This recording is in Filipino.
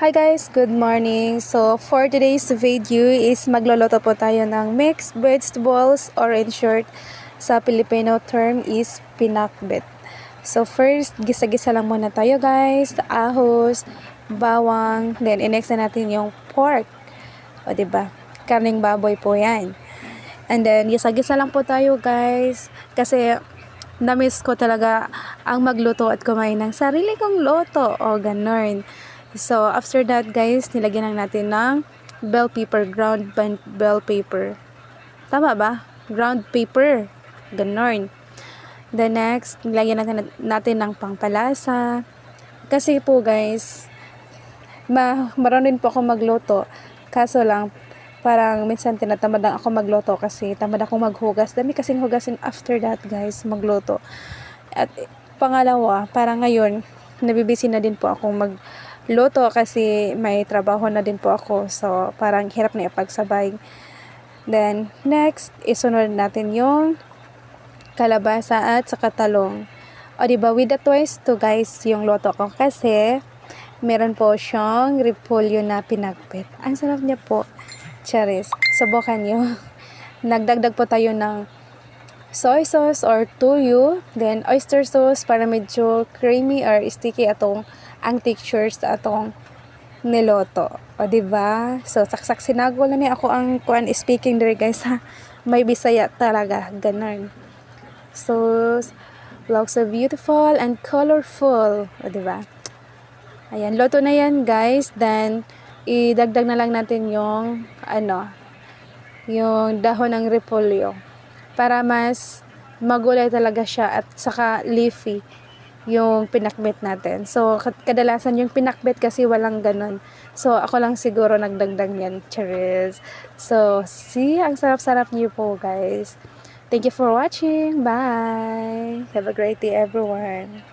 Hi guys, good morning. So for today's video is magluluto po tayo ng mixed vegetables or in short sa Filipino term is pinakbet. So first, gisa-gisa lang muna tayo guys, ahos, bawang, then next na natin yung pork. O diba? Karning baboy po yan. And then gisa-gisa lang po tayo guys kasi na-miss ko talaga ang magluto at kumain ng sarili kong luto o ganon. So, after that guys, nilagyan lang natin ng bell pepper, ground bell pepper. Tama ba? Ground pepper. Ganon. The next, nilagyan natin ng pangpalasa. Kasi po guys, marunong po ako magluto. Kaso lang, parang minsan tinatamad lang ako magluto kasi tamad akong maghugas. Dami kasing hugasin after that guys, magluto. At pangalawa, parang ngayon, nabibisi na din po akong magluto kasi may trabaho na din po ako. So, parang hirap na ipagsabay. Then, next, isunod natin yung kalabasa at saka talong. O diba, with the twist to guys yung luto ko kasi meron po siyang repolyo na pinakbet. Ang sarap niya po. Charis. Subukan nyo. Nagdagdag po tayo ng soy sauce or tuyo, then oyster sauce para medyo creamy or sticky atong ang texture sa atong niloto. O diba? So saksak sinagol na ni ako ang kuan speaking there guys ha. May Bisaya talaga ganon. So looks so beautiful and colorful. O diba? Ayan, loto na yan guys. Then idagdag na lang natin yung yung dahon ng repolyo para mas magulay talaga siya at saka leafy yung pinakbet natin. So kadalasan yung pinakbet kasi walang ganon. So ako lang siguro nagdagdag yan. Cheers. So see, ang sarap-sarap niyo po guys. Thank you for watching. Bye. Have a great day everyone.